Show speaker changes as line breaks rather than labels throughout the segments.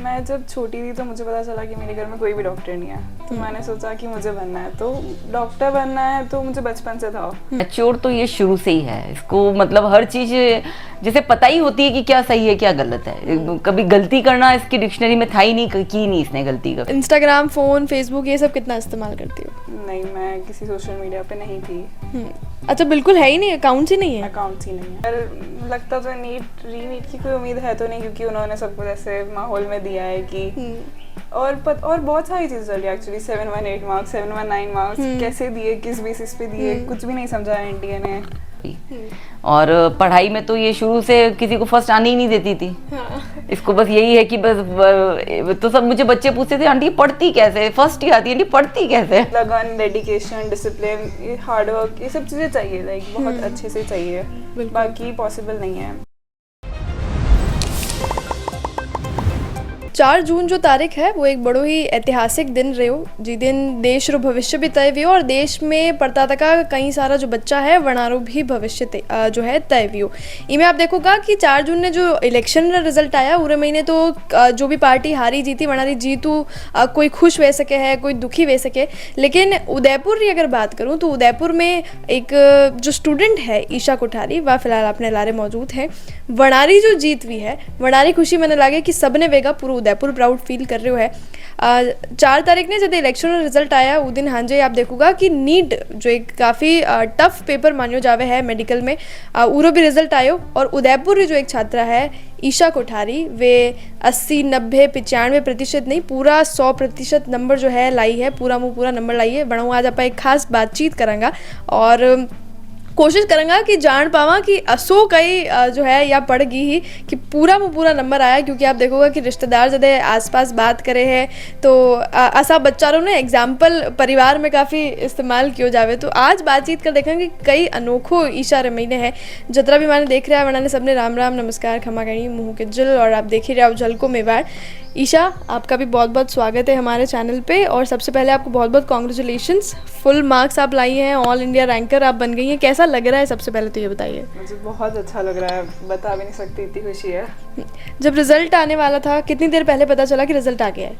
मैं जब छोटी थी तो मुझे पता चला कि मेरे घर में कोई भी डॉक्टर नहीं है, तो मैंने सोचा कि मुझे बनना है, तो डॉक्टर बनना है तो मुझे बचपन से था।
मैच्योर तो ये शुरू से ही है, इसको मतलब हर चीज जैसे पता ही होती है कि क्या सही है क्या गलत है। कभी गलती करना इसकी डिक्शनरी में था ही नहीं, की नहीं इसने गलती कभी।
इंस्टाग्राम, फोन, फेसबुक ये सब कितना इस्तेमाल करती हो?
नहीं, मैं किसी सोशल मीडिया पे नहीं थी।
अच्छा, बिल्कुल है ही नहीं, अकाउंट्स ही नहीं है?
अकाउंट्स ही नहीं है। पर लगता तो नीट की कोई उम्मीद है तो नहीं, क्योंकि उन्होंने सब कुछ ऐसे माहौल में दिया है कि और बहुत सारी चीज़ चल रही है एक्चुअली। 718 मार्क्स, 719 मार्क्स कैसे दिए, किस बेसिस पे दिए, कुछ भी नहीं समझा एनटीए ने।
और पढ़ाई में तो ये शुरू से किसी को फर्स्ट आने ही नहीं देती थी। हाँ। इसको बस यही है कि बस तो सब मुझे बच्चे पूछते थे आंटी पढ़ती कैसे, फर्स्ट ही आती है, आंटी पढ़ती कैसे।
लगन, डेडिकेशन, डिसिप्लिन, हार्ड वर्क, ये सब चीज़ें चाहिए, लाइक बहुत अच्छे से चाहिए, बाकी पॉसिबल नहीं है।
4 जून जो तारीख है वो एक बड़ो ही ऐतिहासिक दिन रहो, जी दिन देश रो भविष्य भी तय हुई और देश में पड़ता का कई सारा जो बच्चा है वनारो भी भविष्य जो है तय हुई। इनमें आप देखोगा कि 4 जून ने जो इलेक्शन रिजल्ट आया पूरे महीने, तो जो भी पार्टी हारी जीती वनारी जीतू कोई खुश वे सके है, कोई दुखी वे सके। लेकिन उदयपुर की अगर बात करूँ तो उदयपुर में एक जो स्टूडेंट है ईशा कोठारी, वह फिलहाल अपने लारे मौजूद है। वनारी जो जीत हुई है, वनारी खुशी मैंने लगे कि सबने वेगा पूरा उदयपुर प्राउड फील कर रहे हो है। 4 तारीख ने जब इलेक्शन रिजल्ट आया उस दिन हाँ जी आप देखोगा कि नीट जो एक काफ़ी टफ पेपर मानियो जावे है मेडिकल में, उरो भी रिजल्ट आयो और उदयपुर जो एक छात्रा है ईशा कोठारी, वे 80, 90, 95% नहीं पूरा 100% नंबर जो है लाई है, पूरा नंबर लाई है। बढ़ाऊँ आज आप एक खास बातचीत करांगा और कोशिश करूँगा कि जान पावा कि असो कई जो है या पड़ गई ही कि पूरा नंबर आया, क्योंकि आप देखोगे कि रिश्तेदार जदे आसपास बात करे हैं तो असा बच्चारों ने एग्जाम्पल परिवार में काफ़ी इस्तेमाल किया जावे। तो आज बातचीत कर देखेंगे कई अनोखो ईशा रमैने हैं जतरा भी मैंने देख रहा है, वरना सबने राम राम नमस्कार खमा गणी मुँह के जल, और आप देख ही रहे हो झलको मेवाड़। ईशा, आपका भी बहुत बहुत स्वागत है हमारे चैनल पे और सबसे पहले आपको बहुत बहुत कॉन्ग्रेचुलेशंस, फुल मार्क्स आप लाई हैं, ऑल इंडिया रैंकर आप बन गई हैं। कैसा लग रहा है सबसे पहले तो ये बताइए?
मुझे बहुत अच्छा लग रहा है, बता भी नहीं सकती, इतनी खुशी है।
जब रिजल्ट आने वाला था कितनी देर पहले पता चला कि रिजल्ट आ गया है?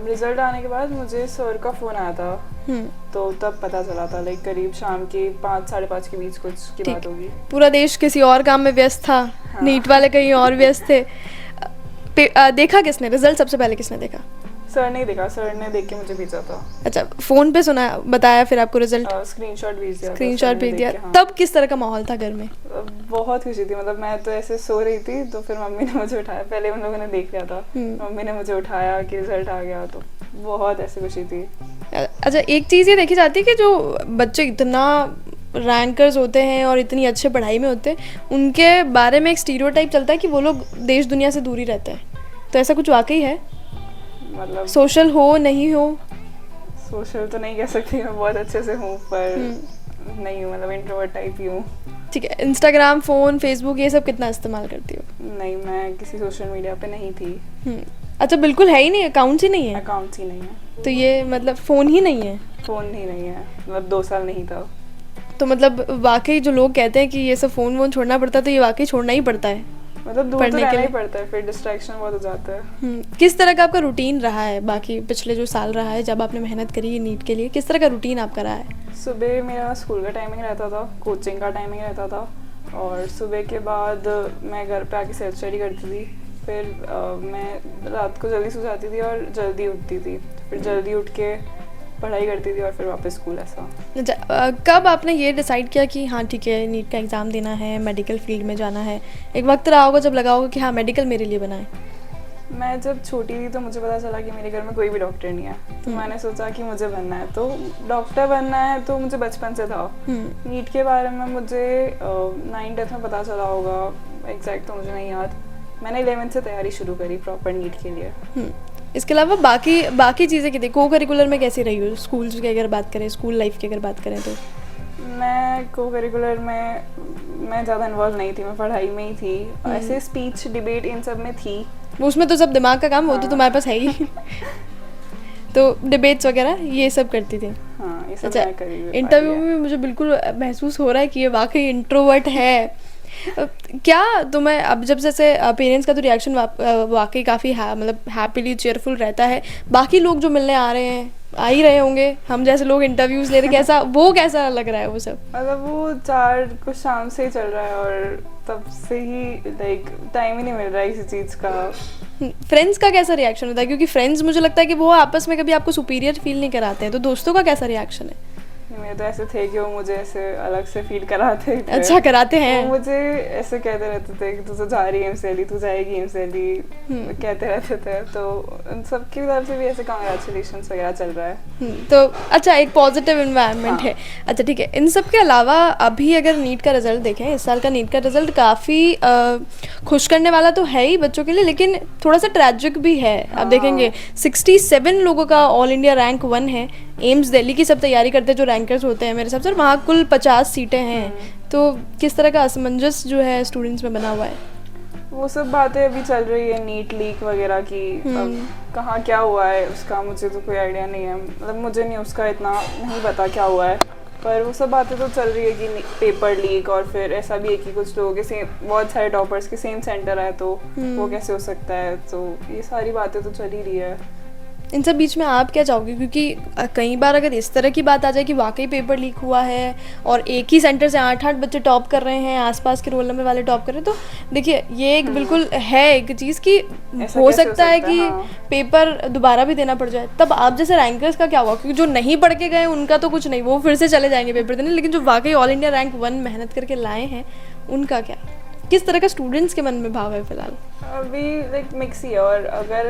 रिजल्ट आने के बाद मुझे सर का फ़ोन आया था, तो तब पता चला था, लाइक करीब शाम के 5, 5:30 के बीच कुछ की बात होगी।
पूरा देश किसी और काम में व्यस्त था। हाँ। नीट वाले कहीं और व्यस्त थे। देखा किसने रिजल्ट सबसे पहले, किसने देखा?
सर ने देखा, सर ने देख के मुझे भेजा था।
अच्छा, फोन पे सुना, बताया फिर आपको रिजल्ट?
स्क्रीनशॉट भेज दिया।
हाँ। तब किस तरह का माहौल था घर में?
बहुत खुशी थी, मतलब मैं तो ऐसे सो रही थी तो फिर मम्मी ने मुझे उठाया, पहले उन लोगों ने देख लिया था, मम्मी ने मुझे उठाया कि रिजल्ट आ गया, तो बहुत ऐसी खुशी थी।
अच्छा, एक चीज़ ये देखी जाती है कि जो बच्चे इतना रैंकर्स होते हैं और इतनी अच्छे पढ़ाई में होते हैं, उनके बारे में एक स्टीरियोटाइप चलता है कि वो लोग देश दुनिया से दूर ही रहते हैं, तो ऐसा कुछ वाकई है?
मतलब
सोशल हो नहीं हो?
सोशल तो नहीं कह सकती, मैं बहुत अच्छे से हूँ, पर नहीं हूँ, मतलब इंट्रोवर्ट टाइप ही हूँ।
ठीक है, इंस्टाग्राम, फ़ोन, फेसबुक ये सब कितना इस्तेमाल करती हो?
नहीं, मैं किसी सोशल मीडिया पे नहीं थी।
अच्छा, बिल्कुल है ही नहीं, अकाउंट्स ही नहीं है?
अकाउंट्स ही नहीं है।
तो ये मतलब फ़ोन ही नहीं है?
फ़ोन ही नहीं है, मतलब 2 साल नहीं था।
तो मतलब वाकई जो लोग कहते हैं कि ये सब फ़ोन वोन छोड़ना पड़ता है, तो ये वाकई छोड़ना ही पड़ता है?
मतलब दूर तो रहना ही पड़ता है, फिर डिस्ट्रैक्शन बहुत हो जाता है।
किस तरह का आपका रूटीन रहा है बाकी पिछले जो साल रहा है जब आपने मेहनत करी है नीट के लिए, किस तरह का रूटीन आपका रहा है?
सुबह मेरा स्कूल का टाइमिंग रहता था, कोचिंग का टाइमिंग रहता था, और सुबह के बाद मैं घर पे आके सेल्फ स्टडी करती थी, फिर मैं रात को जल्दी सो जाती थी और जल्दी उठती थी, फिर जल्दी उठ के पढ़ाई करती थी और फिर वापस स्कूल। ऐसा
कब आपने ये डिसाइड किया कि हाँ ठीक है नीट का एग्ज़ाम देना है, मेडिकल फील्ड में जाना है? एक वक्त रहा होगा जब लगा होगा कि हाँ मेडिकल मेरे लिए बना है।
मैं जब छोटी थी तो मुझे पता चला कि मेरे घर में कोई भी डॉक्टर नहीं है, तो मैंने सोचा कि मुझे बनना है, तो डॉक्टर बनना है तो मुझे बचपन से था। नीट के बारे में मुझे 9th में पता चला होगा, एग्जैक्ट तो मुझे नहीं याद। मैंने 11th से तैयारी शुरू करी प्रॉपर नीट के लिए।
इसके अलावा बाकी चीज़ें कितनी को करिकुलर में कैसी रही हो? स्कूल की अगर बात करें, स्कूल लाइफ की अगर बात करें तो
मैं को करिकुलर में मैं ज़्यादा इन्वॉल्व नहीं थी, मैं पढ़ाई में ही थी। ऐसे स्पीच, डिबेट इन सब में थी।
उसमें तो सब दिमाग का काम, वो तो तुम्हारे पास है ही। तो डिबेट्स वगैरह ये सब करती थी?
हाँ, ये सब
अच्छा,
मैं करी।
इंटरव्यू में मुझे बिल्कुल महसूस हो रहा है कि ये वाकई इंट्रोवर्ट है। क्या तुम्हें अब जब जैसे पेरेंट्स का तो रिएक्शन वाकई काफ़ी मतलब हैप्पीली चेयरफुल रहता है, बाकी लोग जो मिलने आ रहे हैं आ ही रहे होंगे, हम जैसे लोग इंटरव्यूज ले रहे, कैसा लग रहा है वो सब?
मतलब वो 4 को शाम से ही चल रहा है और तब से ही लाइक टाइम ही नहीं मिल रहा है किसी चीज़ का।
फ्रेंड्स का कैसा रिएक्शन होता है, क्योंकि फ्रेंड्स मुझे लगता है कि वो आपस में कभी आपको सुपीरियर फील नहीं कराते हैं, तो दोस्तों का कैसा रिएक्शन है?
मेरे तो ऐसे थे कि वो मुझे ऐसे अलग से फील कराते थे।
अच्छा, कराते हैं?
वो मुझे ऐसे कहते रहते थे कि तू तो जा रही है एमसीएलई, तू जाएगी एमसीएलई, कहते रहते थे। तो उन सबकी तरफ से भी ऐसे कांग्रेचुलेशंस वगैरह चल रहा है।
तो अच्छा, एक पॉजिटिव इन्वायरमेंट है। अच्छा ठीक है, इन सब के अलावा अभी अगर नीट का रिजल्ट देखें, इस साल का नीट का रिजल्ट काफ़ी खुश करने वाला तो है ही बच्चों के लिए, लेकिन थोड़ा सा ट्रैजिक भी है। आप देखेंगे 67 लोगों का ऑल इंडिया रैंक 1 है। एम्स दिल्ली की सब तैयारी करते हैं जो रैंकर्स होते हैं मेरे हिसाब से, और वहाँ कुल 50 सीटें हैं। तो किस तरह का असमंजस जो है स्टूडेंट्स में बना हुआ है?
वो सब बातें अभी चल रही है नीट लीक वगैरह की। अब कहाँ क्या हुआ है उसका मुझे तो कोई आइडिया नहीं है, मतलब मुझे नहीं उसका इतना नहीं पता क्या हुआ है, पर वो सब बातें तो चल रही है कि पेपर लीक, और फिर ऐसा भी है कि कुछ लोगों के सेम, बहुत सारे टॉपर्स के सेम सेंटर है, तो वो कैसे हो सकता है। तो ये सारी बातें तो चल ही रही है।
इन सब बीच में आप क्या चाहोगे, क्योंकि कई बार अगर इस तरह की बात आ जाए कि वाकई पेपर लीक हुआ है और एक ही सेंटर से 8-8 बच्चे टॉप कर रहे हैं, आसपास के रोल नंबर वाले टॉप कर रहे हैं, तो देखिए ये एक बिल्कुल है एक चीज़ कि हो सकता है कि पेपर दोबारा भी देना पड़ जाए। तब आप जैसे रैंकर्स का क्या हुआ, क्योंकि जो नहीं पढ़ के गए उनका तो कुछ नहीं, वो फिर से चले जाएंगे पेपर देने, लेकिन जो वाकई ऑल इंडिया रैंक 1 मेहनत करके लाए हैं उनका क्या, किस तरह का स्टूडेंट्स के मन में भाव है फिलहाल?
अभी लाइक मिक्स ही है, और अगर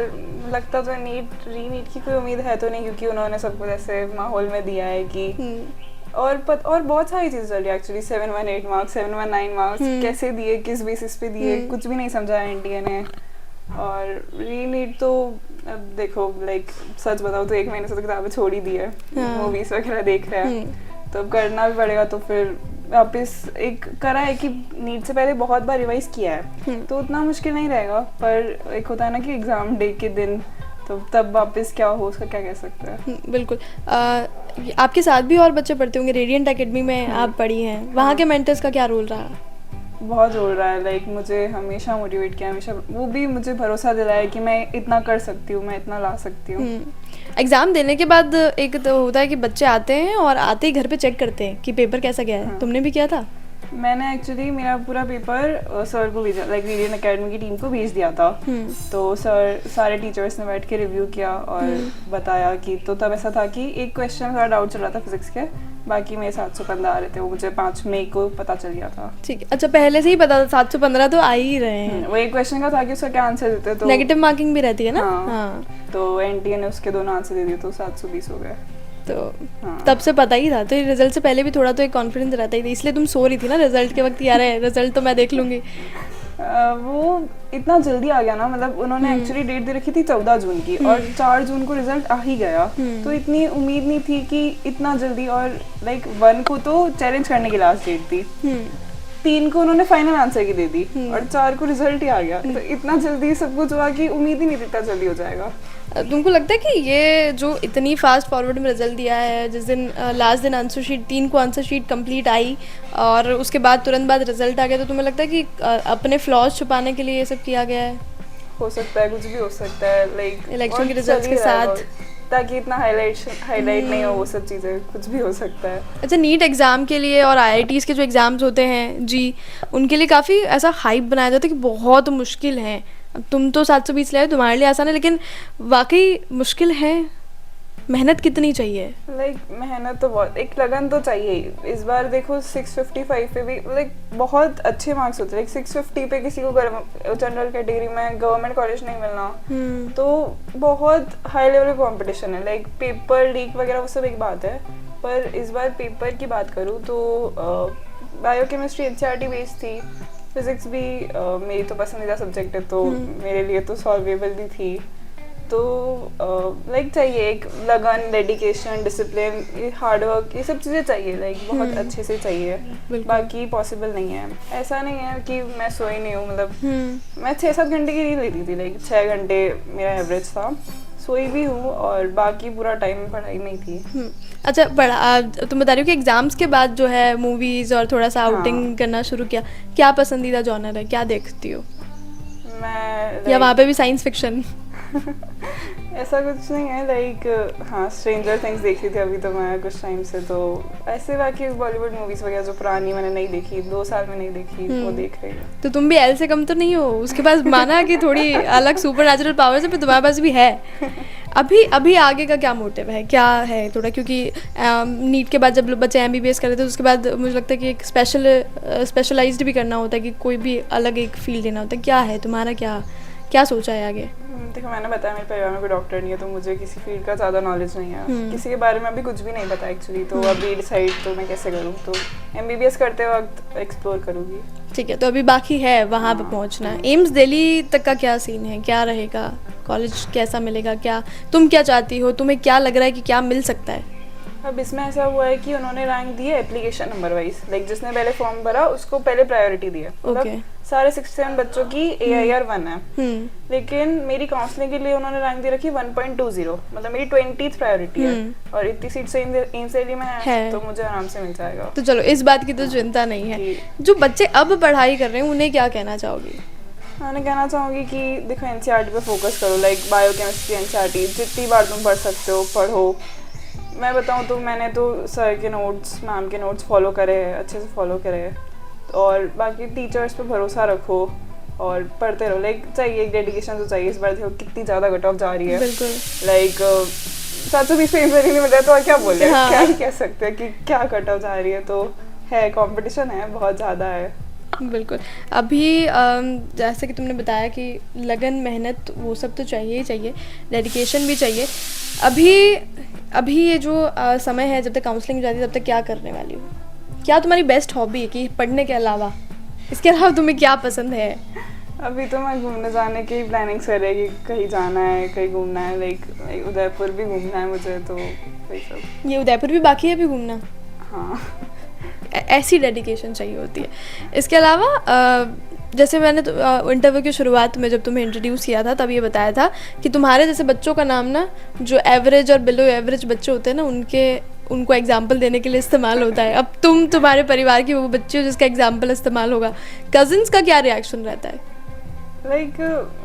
लगता तो रीनीट की कोई उम्मीद है तो नहीं, क्योंकि उन्होंने सबको ऐसे माहौल में दिया है कि और बहुत सारी चीज़ें चल रही है एक्चुअली। 718 मार्क्स, 719 मार्क्स कैसे दिए, किस बेसिस पे दिए, कुछ भी नहीं समझा एनटीए ने। और रीनीट तो अब देखो लाइक सच बताओ तो 1 महीने से तो किताबें छोड़ ही दी है, मूवीज वगैरह देख रहे हैं, तो अब करना भी पड़ेगा। तो फिर वापस एक करा है कि नीट से पहले बहुत बार रिवाइज किया है, तो उतना मुश्किल नहीं रहेगा, पर एक होता है ना कि एग्जाम डे के दिन, तो तब वापस क्या हो उसका क्या कह सकते हैं।
बिल्कुल। आपके साथ भी और बच्चे पढ़ते होंगे, रेडियंट एकेडमी में आप पढ़ी हैं, वहाँ के मेंटर्स का क्या रोल रहा?
बहुत रोल रहा है, लाइक मुझे हमेशा मोटिवेट किया, हमेशा वो भी मुझे भरोसा दिलाया कि मैं इतना कर सकती हूँ, मैं इतना ला सकती हूँ।
एग्ज़ाम देने के बाद एक तो होता है कि बच्चे आते हैं और आते ही घर पे चेक करते हैं कि पेपर कैसा गया है। तुमने भी किया था?
मैंने एक्चुअली मेरा पूरा पेपर सर को भेजा, लाइक रेडियन एकेडमी की टीम को भेज दिया था। तो सर सारे टीचर्स ने बैठ के रिव्यू किया और बताया कि, तो तब ऐसा था कि एक क्वेश्चन का डाउट चल रहा था फिजिक्स के, बाकी मेरे 715 आ रहे थे, वो मुझे 5 मई को पता चल गया था।
ठीक है, अच्छा पहले से ही पता था? 715 तो आ ही रहे हैं।
वो एक क्वेश्चन का था कि उसका क्या आंसर देते, तो
नेगेटिव मार्किंग भी रहती है ना।
हाँ। तो एनटीए ने उसके दोनों आंसर दे दिए, तो 720 हो गए।
तो तब से पता ही था, तो रिजल्ट से पहले भी थोड़ा तो एक कॉन्फिडेंस रहता ही था, इसलिए तुम सो रही थी ना रिजल्ट के वक्त, यार है रिजल्ट तो मैं देख लूंगी।
वो इतना जल्दी आ गया ना, मतलब उन्होंने एक्चुअली डेट दे रखी थी 14 जून की, और 4 जून को रिजल्ट आ ही गया। तो इतनी उम्मीद नहीं थी कि इतना जल्दी, और लाइक 1 को तो चैलेंज करने की लास्ट डेट थी, 3 को उन्होंने फाइनल आंसर की दे दी, और 4 को रिजल्ट ही आ गया। तो इतना जल्दी सब कुछ हुआ कि उम्मीद ही नहीं थी इतना जल्दी हो जाएगा।
तुमको लगता है कि ये जो इतनी फास्ट फॉरवर्ड में रिजल्ट दिया है, जिस दिन लास्ट दिन आंसर शीट 3 को आंसर शीट कंप्लीट आई और उसके बाद तुरंत बाद रिजल्ट आ गया, तो तुम्हें लगता है कि अपने फ्लॉज छुपाने के लिए ये सब किया गया है?
हो सकता है, कुछ भी हो सकता है, लाइक
इलेक्शन के रिजल्ट्स के साथ,
ताकि इतना हाईलाइट नहीं हो, वो सब चीज़ें कुछ भी हो सकता है।
अच्छा, नीट एग्ज़ाम के लिए और IITs के जो एग्ज़ाम्स होते हैं जी, उनके लिए काफ़ी ऐसा हाइप बनाया जाता है कि बहुत मुश्किल है। तुम तो 720 लाए, तुम्हारे लिए आसान है, लेकिन वाकई मुश्किल है? मेहनत कितनी चाहिए? लाइक
मेहनत तो बहुत, एक लगन तो चाहिए ही। इस बार देखो 655 पे भी लाइक बहुत अच्छे मार्क्स होते हैं, लाइक 650 पे किसी को जनरल कैटेगरी में गवर्नमेंट कॉलेज नहीं मिलना, तो बहुत हाई लेवल कंपटीशन है। लाइक पेपर लीक वगैरह वो सब एक बात है, पर इस बार पेपर की बात करूँ तो बायोकेमिस्ट्री NCERT बेस्ड थी, फिजिक्स भी मेरी तो पसंदीदा सब्जेक्ट है, तो मेरे लिए तो सॉल्वेबल भी थी। तो लाइक चाहिए एक लगन, डेडिकेशन, डिसिप्लिन, हार्डवर्क, ये सब चीज़ें चाहिए, लाइक बहुत अच्छे से चाहिए, बाकी पॉसिबल नहीं है। ऐसा नहीं है कि मैं सोई नहीं हूँ, मतलब मैं 6-7 घंटे की नींद लेती थी, लाइक 6 घंटे मेरा एवरेज था सोई भी हूँ और बाकी पूरा टाइम पढ़ाई में ही थी।
अच्छा, तुम बता रही हो कि एग्जाम्स के बाद जो है मूवीज़ और थोड़ा सा आउटिंग करना शुरू किया। क्या पसंदीदा जॉनर है, क्या देखती हो?
मैं
या वहाँ पे भी साइंस फिक्शन?
ऐसा कुछ नहीं है, लाइक हाँ स्ट्रेंजर थिंग्स देख रही थी अभी तो मैं कुछ टाइम से, तो ऐसे बाकी बॉलीवुड मूवीज वगैरह जो पुरानी मैंने नहीं देखी, 2 साल में नहीं देखी, वो देख रही हूँ।
तो तुम भी एल से कम तो नहीं हो? उसके पास माना कि थोड़ी अलग सुपर नेचुरल पावर्स है, पर तुम्हारे पास भी है। अभी आगे का क्या मोटिव है, क्या है थोड़ा, क्योंकि नीट के बाद जब बच्चे MBBS करते हैं तो उसके बाद मुझे लगता है कि एक स्पेशलाइज्ड भी करना होता है, कि कोई भी अलग एक फील्ड लेना होता है। क्या है तुम्हारा, क्या सोचा है आगे?
देखो मैंने बताया मेरे परिवार में कोई डॉक्टर नहीं है, तो मुझे किसी फील्ड का ज़्यादा नॉलेज नहीं है, किसी के बारे में अभी कुछ भी नहीं पता एक्चुअली, तो अभी डिसाइड तो मैं कैसे करूँ, तो MBBS करते वक्त एक्सप्लोर करूँगी।
ठीक है, तो अभी बाकी है वहाँ पे पहुँचना। एम्स दिल्ली तक का क्या सीन है, क्या रहेगा, कॉलेज कैसा मिलेगा, क्या तुम क्या चाहती हो, तुम्हें क्या लग रहा है कि क्या मिल सकता है?
अब इसमें ऐसा हुआ है कि उन्होंने रैंक दी है एप्लीकेशन नंबर वाइज, लाइक जिसने पहले फॉर्म भरा उसको पहले प्रायोरिटी दी है। मतलब सारे 67 बच्चों की AIR 1 है, लेकिन मेरी काउंसलिंग के लिए उन्होंने रैंक दी रखी 1.20, मतलब मेरी 20th प्रायोरिटी है, और इतनी सीट से एम्स दिल्ली में है तो मुझे आराम से मिल जाएगा।
तो चलो इस बात की तो चिंता नहीं है। जो बच्चे अब पढ़ाई कर रहे हैं उन्हें क्या कहना चाहोगी?
मैं कहना चाहूँगी कि देखो NCERT पे फोकस करो, लाइक बायोकेमिस्ट्री NCERT जितनी बार तुम पढ़ सकते हो पढ़ो। मैं बताऊँ तो मैंने तो सर के नोट्स, मैम के नोट्स फॉलो करे, अच्छे से फॉलो करे, और बाकी टीचर्स पे भरोसा रखो और पढ़ते रहो। लाइक चाहिए एक डेडिकेशन तो चाहिए। इस बार देखो कितनी ज़्यादा कट ऑफ जा रही है, लाइक 720 पे नहीं मिल रहा है, तो और क्या बोले, क्या ही कह सकते हैं कि क्या कट ऑफ जा रही है, तो है कंपटीशन है, बहुत ज़्यादा है।
बिल्कुल। अभी जैसे कि तुमने बताया कि लगन, मेहनत वो सब तो चाहिए ही चाहिए, डेडिकेशन भी चाहिए। अभी ये जो समय है जब तक काउंसलिंग जाती है तब तक क्या करने वाली हो? क्या तुम्हारी बेस्ट हॉबी है कि पढ़ने के अलावा, इसके अलावा तुम्हें क्या पसंद है?
अभी तो मैं घूमने जाने की प्लानिंग्स कर रही है कि कहीं जाना है, कहीं घूमना है, लाइक उदयपुर भी घूमना है मुझे, तो वही सब।
ये उदयपुर भी बाकी है अभी घूमना?
हाँ,
ऐसी डेडिकेशन चाहिए होती है। इसके अलावा जैसे मैंने इंटरव्यू की शुरुआत में जब तुम्हें इंट्रोड्यूस किया था तब ये बताया था कि तुम्हारे जैसे बच्चों का नाम ना, जो एवरेज और बिलो एवरेज बच्चे होते हैं ना, उनको एग्जाम्पल देने के लिए इस्तेमाल होता है। अब तुम्हारे परिवार की वो बच्चे हो जिसका एग्जाम्पल इस्तेमाल होगा। कजिन्स का क्या रिएक्शन रहता है?
लाइक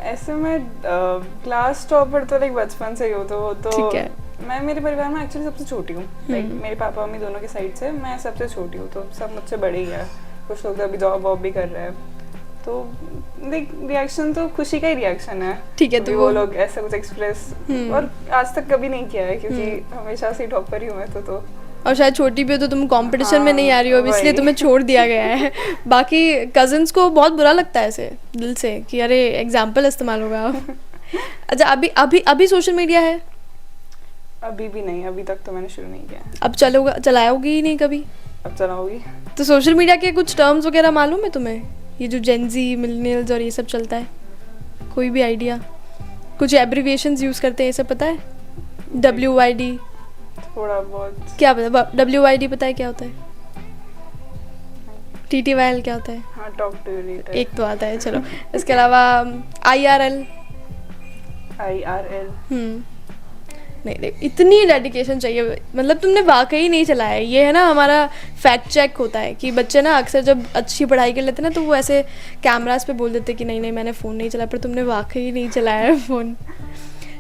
ऐसे में क्लास टॉपर तो लाइक बचपन से ही हो, तो
ठीक है।
मैं मेरे परिवार में एक्चुअली सबसे छोटी हूँ, लाइक मेरे पापा मम्मी दोनों के साइड से मैं सबसे छोटी हूँ, तो सब मुझसे बड़े ही है। कुछ लोग तो अभी जॉब वॉब भी कर रहे हैं, तो लाइक रिएक्शन तो खुशी का ही रिएक्शन है।
ठीक है, तो
वो लोग ऐसा कुछ एक्सप्रेस और आज तक कभी नहीं किया है, क्योंकि हमेशा से टॉपर ही हूँ मैं तो
और शायद छोटी भी हो तो तुम कंपटीशन में नहीं आ रही हो, इसलिए तुम्हें छोड़ दिया गया है। बाकी कजिन्स को बहुत बुरा लगता है ऐसे दिल से कि अरे एग्जाम्पल इस्तेमाल होगा। अच्छा, अभी सोशल मीडिया है?
अभी भी नहीं, अभी तक तो मैंने शुरू नहीं किया।
अब चलाओगी ही नहीं कभी?
अब चलाओगी।
तो सोशल मीडिया के कुछ टर्म्स वगैरह मालूम है तुम्हें? ये जो जेनजी, मिलेनियल्स और ये सब चलता है, कोई भी आइडिया? कुछ एब्रिविएशंस यूज़ करते हैं, ये सब पता है? WYD
थोड़ा बहुत। क्या
पता? WYD पता है क्या होता है? TTYL क्या होता है?
हाँ, टॉक टू यू लेटर।
एक तो आता है, चलो। इसके अलावा IRL। नहीं, इतनी डेडिकेशन चाहिए, मतलब तुमने वाकई नहीं चलाया है। ये है ना, हमारा फैक्ट चेक होता है कि बच्चे ना अक्सर जब अच्छी पढ़ाई कर लेते हैं ना तो वो ऐसे कैमरास पे बोल देते कि नहीं मैंने फ़ोन नहीं चलाया, पर तुमने वाकई नहीं चलाया है फ़ोन।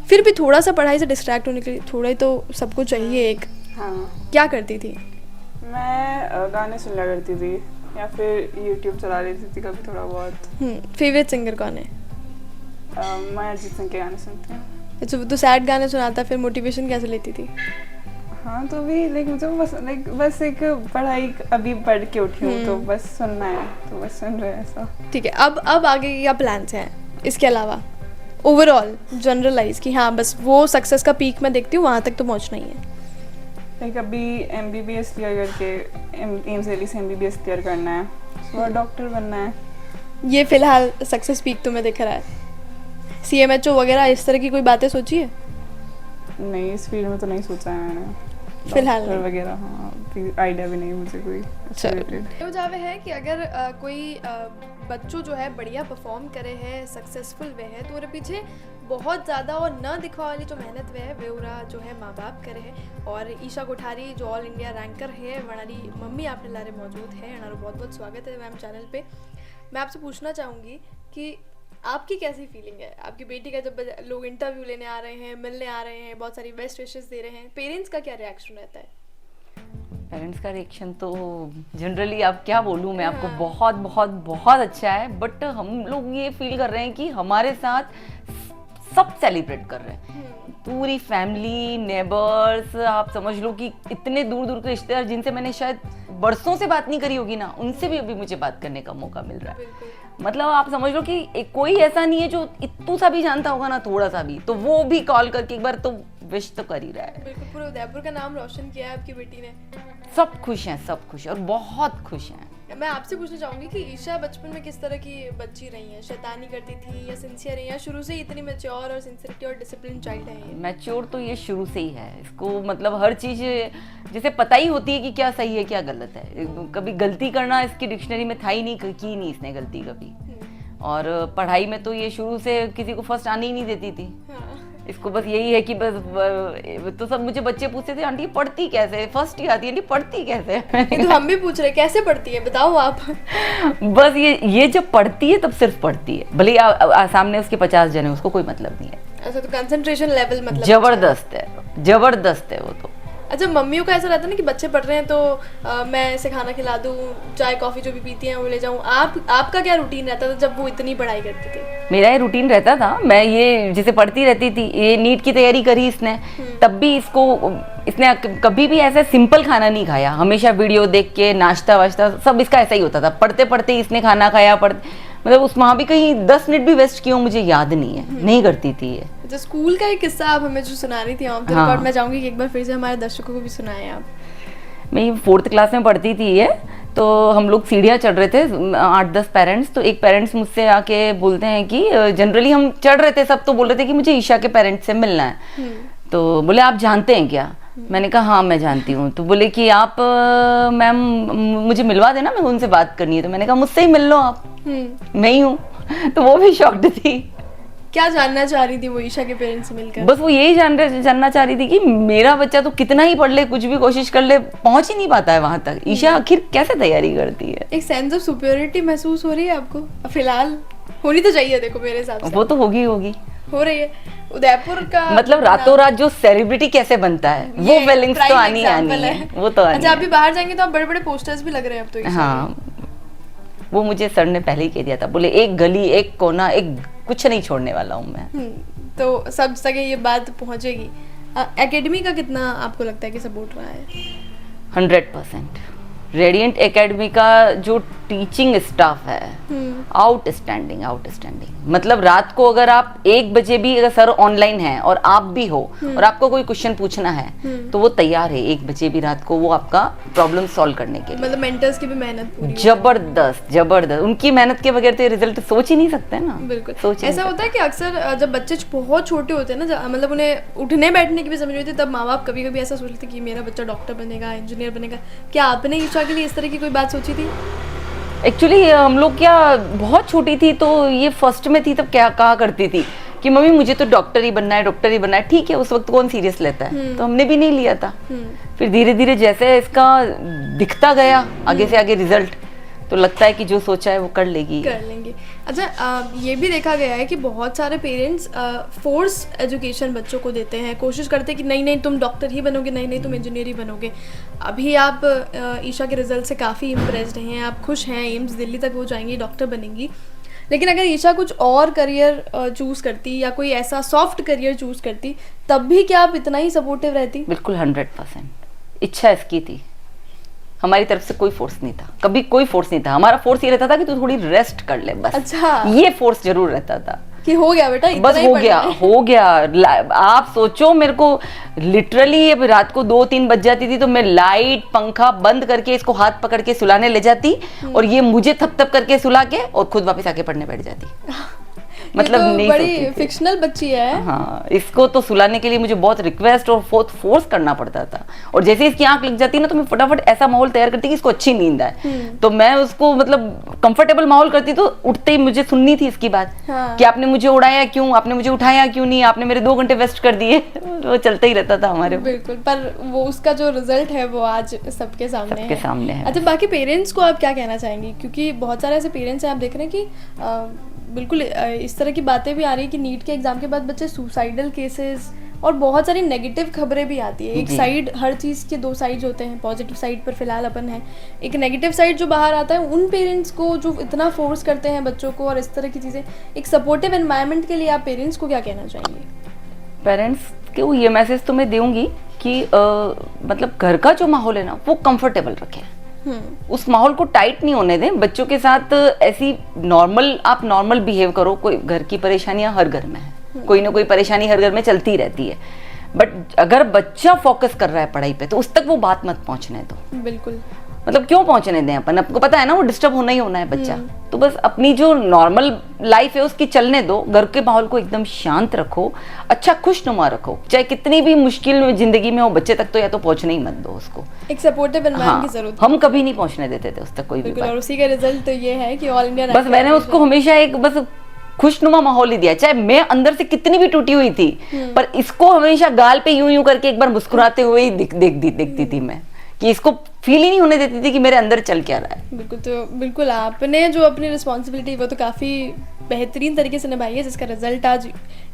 फिर भी थोड़ा सा पढ़ाई से डिस्ट्रैक्ट होने के लिए थोड़ा ही तो सबको चाहिए एक।
हाँ। क्या
करती थी?
मैं गाने सुना करती थी या फिर यूट्यूब चला लेती थी कभी थोड़ा बहुत।
फेवरेट सिंगर कौन है?
मैं अरिजीत सिंह के गाने सुनती हूँ।
अच्छा, वो तो सैड गाने सुनाता, फिर मोटिवेशन कैसे लेती थी?
हाँ, तो भी लाइक मुझे बस एक पढ़ाई अभी पढ़ के उठी हूँ तो बस सुनना है, तो बस सुन रहे हैं ऐसा। ठीक है,
अब आगे क्या प्लान्स हैं इसके अलावा? ओवरऑल जनरलाइज कि हाँ बस वो सक्सेस का पीक मैं देखती हूँ, वहाँ तक तो पहुँचना ही है।
लाइक अभी MBBS क्लियर करके एम्स दिल्ली से MBBS क्लियर करना है और डॉक्टर बनना है।
ये फिलहाल सक्सेस पीक तुम्हें दिख रहा है? CMHO वगैरह इस तरह की कोई बातें सोची है?
नहीं, इस फील्ड में तो नहीं सोचा है मैंने।
फिलहाल
डॉक्टर
नहीं।
वगैरह हाँ आइडिया भी नहीं मुझे कोई इससे related।
तो जावे है कि अगर कोई बच्चों जो है बढ़िया परफॉर्म करे है सक्सेसफुल वे है तो उनके पीछे बहुत ज़्यादा और न दिखवा वाली जो मेहनत वे है वे उरा जो है माँ बाप करे है। और ईशा कोठारी जो ऑल इंडिया रैंकर है वनारी मम्मी आपने लारे मौजूद है हमारा बहुत बहुत स्वागत है मैम चैनल पे। मैं आपसे पूछना चाहूँगी कि आपकी कैसी फीलिंग है आपकी बेटी का जब लोग इंटरव्यू लेने आ रहे हैं मिलने आ रहे हैं बहुत सारी बेस्ट विशेस दे रहे हैं पेरेंट्स का क्या रिएक्शन रहता है?
पेरेंट्स का रिएक्शन तो जनरली आप क्या बोलूँ मैं आपको बहुत बहुत बहुत अच्छा है। बट हम लोग ये फील कर रहे हैं कि हमारे साथ सब सेलिब्रेट कर रहे हैं, पूरी फैमिली नेबर्स, आप समझ लो कि इतने दूर दूर के रिश्तेदार जिनसे मैंने शायद बरसों से बात नहीं करी होगी ना, उनसे भी अभी मुझे बात करने का मौका मिल रहा है। मतलब आप समझ लो कि कोई ऐसा नहीं है जो इतू सा भी जानता होगा ना, थोड़ा सा भी, तो वो भी कॉल करके एक बार तो विश तो कर ही रहा है।
बिल्कुल पूरे उदयपुर का नाम रोशन किया है आपकी बेटी ने।
सब खुश हैं, सब खुश हैं और बहुत खुश हैं।
मैं आपसे पूछना चाहूंगी कि ईशा बचपन में किस तरह की बच्ची रही है, शैतानी करती थी या सिंसियर रही है, शुरू से ही इतनी मैच्योर और सिंसियरिटी और डिसिप्लिन चाइल्ड है ये?
मैच्योर तो ये शुरू से ही है, इसको मतलब हर चीज जिसे पता ही होती है कि क्या सही है क्या गलत है। कभी गलती करना इसकी डिक्शनरी में था ही नहीं, की नहीं इसने गलती कभी। और पढ़ाई में तो ये शुरू से किसी को फर्स्ट आने ही नहीं देती थी। इसको बस यही है कि बस तो सब मुझे बच्चे पूछते थे आंटी पढ़ती कैसे, फर्स्ट ही आती है आंटी पढ़ती कैसे।
तो हम भी पूछ रहे कैसे पढ़ती है बताओ आप।
बस ये जब पढ़ती है तब सिर्फ पढ़ती है, भले सामने उसके 50 जने उसको कोई मतलब नहीं है।
अच्छा तो कंसंट्रेशन लेवल मतलब
जबरदस्त है, जबरदस्त है वो तो।
अच्छा मम्मियों का ऐसा रहता है ना कि बच्चे पढ़ रहे हैं तो मैं इसे खाना खिला दूं, चाय कॉफी जो भी पीती हैं वो ले जाऊं। आपका क्या रूटीन रहता था जब वो इतनी पढ़ाई करती थी?
मेरा ये रूटीन रहता था, मैं ये जिसे पढ़ती रहती थी, ये नीट की तैयारी करी इसने, तब भी इसने कभी भी ऐसा सिंपल खाना नहीं खाया, हमेशा वीडियो देख के नाश्ता वाश्ता सब इसका ऐसा ही होता था। पढ़ते पढ़ते इसने खाना खाया, मतलब उस वहाँ भी कहीं 10 मिनट भी वेस्ट किया मुझे याद नहीं है, नहीं करती थी ये।
अच्छा स्कूल का एक किस्सा आप हमें जो सुना रही थी ऑन द रिकॉर्ड, मैं चाहूंगी कि एक बार फिर से हमारे दर्शकों को भी सुनाएं आप।
मैं 4th क्लास में पढ़ती थी ये, तो हम लोग सीढ़ियाँ चढ़ रहे थे 8-10 पेरेंट्स, तो एक पेरेंट्स मुझसे आके बोलते हैं कि जनरली हम चढ़ रहे थे सब, तो बोल रहे थे कि मुझे ईशा के पेरेंट्स से मिलना है। तो बोले आप जानते हैं क्या? मैंने कहा हाँ मैं जानती हूँ। तो बोले कि आप मैम मुझे मिलवा देना, मैं उनसे बात करनी है। तो मैंने कहा मुझसे ही मिल लो आप, मैं ही हूँ। तो वो भी शॉक्ड थी।
क्या जानना चाह रही थी वो ईशा के पेरेंट्स से मिलकर?
बस वो यही जानना चाह रही थी कि मेरा बच्चा तो कितना ही पढ़ ले, कुछ भी कोशिश कर ले, पहुंच ही नहीं पाता है वहां तक, ईशा आखिर कैसे तैयारी करती है।
एक सेंस ऑफ सुपीरियरिटी महसूस हो रही है आपको? फिलहाल होनी तो चाहिए, देखो मेरे हिसाब से
वो तो होगी
हो रही है। उदयपुर का
मतलब रातों रात जो सेलिब्रिटी कैसे बनता है वो फीलिंग्स तो आनी है, वो तो आनी।
अच्छा अभी बाहर जाएंगे तो आप बड़े बड़े पोस्टर्स भी लग रहे हैं अब तो।
हाँ वो मुझे सर ने पहले ही कह दिया था, बोले एक गली एक कोना एक कुछ नहीं छोड़ने वाला हूँ मैं।
तो सब जगह ये बात पहुंचेगी। एकेडमी का कितना आपको लगता है कि सपोर्ट रहा है?
100%। रेडिएंट एकेडमी का जो टीचिंग स्टाफ है आउटस्टैंडिंग, मतलब रात को अगर आप 1 बजे भी अगर सर ऑनलाइन है और आप भी हो और आपको कोई क्वेश्चन पूछना है तो वो तैयार है 1 बजे भी रात को वो आपका प्रॉब्लम सॉल्व करने के लिए।
मतलब मेंटर्स की भी मेहनत पूरी
जबरदस्त, उनकी मेहनत के बगैर तो ये रिजल्ट सोच ही नहीं सकते ना।
बिल्कुल ऐसा होता है कि अक्सर जब बच्चे बहुत छोटे होते हैं ना, मतलब उन्हें उठने बैठने की भी समझ नहीं होती, तब माँ बाप कभी कभी ऐसा सोचते कि मेरा बच्चा डॉक्टर बनेगा, इंजीनियर बनेगा। क्या आपने ईशा के लिए इस तरह की कोई बात सोची थी?
एक्चुअली हम लोग क्या बहुत छोटी थी तो ये फर्स्ट में थी तब क्या कहा करती थी कि मम्मी मुझे तो डॉक्टर ही बनना है। ठीक है, उस वक्त कौन सीरियस लेता है, तो हमने भी नहीं लिया था। फिर धीरे धीरे जैसे इसका दिखता गया आगे से आगे रिजल्ट, तो लगता है कि जो सोचा है वो कर लेंगे।
अच्छा ये भी देखा गया है कि बहुत सारे पेरेंट्स फोर्स एजुकेशन बच्चों को देते हैं, कोशिश करते हैं कि नहीं तुम डॉक्टर ही बनोगे, नहीं तुम इंजीनियर ही बनोगे। अभी आप ईशा के रिजल्ट से काफ़ी इम्प्रेस्ड हैं, आप खुश हैं, एम्स दिल्ली तक वो जाएंगी, डॉक्टर बनेंगी। लेकिन अगर ईशा कुछ और करियर चूज़ करती या कोई ऐसा सॉफ्ट करियर चूज़ करती, तब भी क्या आप इतना ही सपोर्टिव रहती?
बिल्कुल 100%। इच्छा इसकी थी, हमारी तरफ से कोई फोर्स नहीं था, कभी कोई फोर्स नहीं था। हमारा फोर्स ये रहता था कि तू थोड़ी रेस्ट कर ले बस।
अच्छा
ये फोर्स जरूर रहता था
कि हो गया बेटा,
बस हो गया। आप सोचो मेरे को लिटरली रात को 2-3 बज जाती थी तो मैं लाइट पंखा बंद करके इसको हाथ पकड़ के सुलाने ले जाती और ये मुझे थप थप करके सुला के और खुद वापस आके पढ़ने बैठ जाती। मतलब
ये तो
नहीं
बड़ी
सोती थी।
फिक्शनल बच्ची है।
हाँ, इसको तो सुलाने के लिए मुझे बहुत रिक्वेस्ट और फोर्स करना पड़ता था, और जैसे इसकी आंख लग जाती ना तो मैं फटाफट ऐसा माहौल तैयार करती कि इसको अच्छी नींद आए। तो मैं उसको मतलब कंफर्टेबल माहौल करती, तो उठते ही मुझे सुननी थी इसकी बात।
हाँ।
कि आपने मुझे उड़ाया क्यों, आपने मुझे उठाया क्यों नहीं, आपने मेरे 2 घंटे वेस्ट कर दिए। वो चलता ही रहता था हमारे।
बिल्कुल, पर वो उसका जो रिजल्ट है वो आज सबके सामने है। अच्छा, बाकी पेरेंट्स को आप क्या कहना चाहेंगी, क्योंकि बहुत सारे ऐसे पेरेंट्स हैं आप देख रहे हैं कि बिल्कुल इस तरह की बातें भी आ रही है कि नीट के एग्जाम के बाद बच्चे सुसाइडल केसेस और बहुत सारी नेगेटिव खबरें भी आती है। एक साइड, हर चीज़ के 2 साइड्स होते हैं, पॉजिटिव साइड पर फिलहाल अपन है, एक नेगेटिव साइड जो बाहर आता है। उन पेरेंट्स को जो इतना फोर्स करते हैं बच्चों को और इस तरह की चीज़ें, एक सपोर्टिव एनवायरनमेंट के लिए आप पेरेंट्स को क्या कहना चाहेंगे?
पेरेंट्स को ये मैसेज तो मैं दूंगी कि मतलब घर का जो माहौल है ना वो कंफर्टेबल रखें। उस माहौल को टाइट नहीं होने दें। बच्चों के साथ ऐसी आप नॉर्मल बिहेव करो। कोई घर की परेशानियां हर घर में है, कोई ना कोई परेशानी हर घर में चलती रहती है, बट अगर बच्चा फोकस कर रहा है पढ़ाई पे तो उस तक वो बात मत पहुंचने दो।
बिल्कुल,
मतलब क्यों पहुंचने दें अपन, आपको पता है ना वो डिस्टर्ब होना ही होना है बच्चा। तो बस अपनी जो नॉर्मल लाइफ है उसकी चलने दो। घर के माहौल को एकदम शांत रखो, अच्छा खुशनुमा रखो। चाहे कितनी भी मुश्किल जिंदगी में हो, बच्चे तक तो या तो पहुंचने ही मत दो उसको।
एक सपोर्टिव एनवायरनमेंट की जरूरत है।
हम कभी नहीं पहुंचने देते थे उस तक कोई भी
बिल्कुल,
बात।
और उसी का रिजल्ट तो ये है कि ऑल इंडिया
बस मैंने उसको हमेशा एक बस खुशनुमा माहौल ही दिया। चाहे मैं अंदर से कितनी भी टूटी हुई थी, पर इसको हमेशा गाल पे यूं यूं करके एक बार मुस्कुराते हुए ही देखती थी मैं, कि इसको फील ही नहीं होने देती थी कि मेरे अंदर चल क्या रहा है।
बिल्कुल, तो बिल्कुल आपने जो अपनी रिस्पॉन्सिबिलिटी वो तो काफ़ी बेहतरीन तरीके से निभाई है, जिसका रिजल्ट आज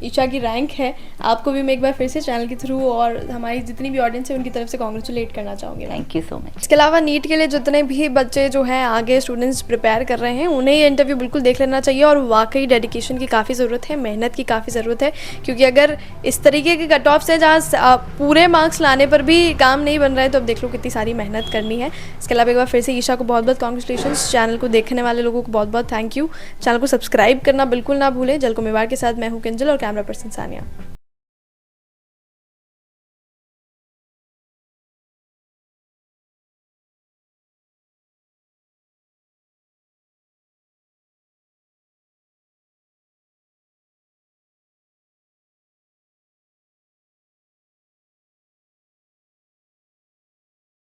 ईशा की रैंक है। आपको भी मैं एक बार फिर से चैनल के थ्रू और हमारी जितनी भी ऑडियंस है उनकी तरफ से कॉन्ग्रेचुलेट करना चाहूँगी।
Thank you so much.
इसके अलावा नीट के लिए जितने भी बच्चे जो हैं आगे स्टूडेंट्स प्रिपेयर कर रहे हैं उन्हें ये इंटरव्यू बिल्कुल देख लेना चाहिए, और वाकई डेडिकेशन की काफ़ी ज़रूरत है, मेहनत की काफ़ी ज़रूरत है, क्योंकि अगर इस तरीके के कट ऑफ्स हैं जहाँ पूरे मार्क्स लाने पर भी काम नहीं बन रहा है तो अब देख लो कितनी सारी मेहनत करनी है। इसके अलावा एक बार फिर से ईशा को बहुत बहुत कॉन्ग्रेचुलेशंस। चैनल को देखने वाले लोगों को बहुत बहुत थैंक यू। चैनल को सब्सक्राइब करना बिल्कुल ना भूलें। जल को मेवाड़ के साथ मैं हूँ किंजल और कैमरा पर्सन सानिया।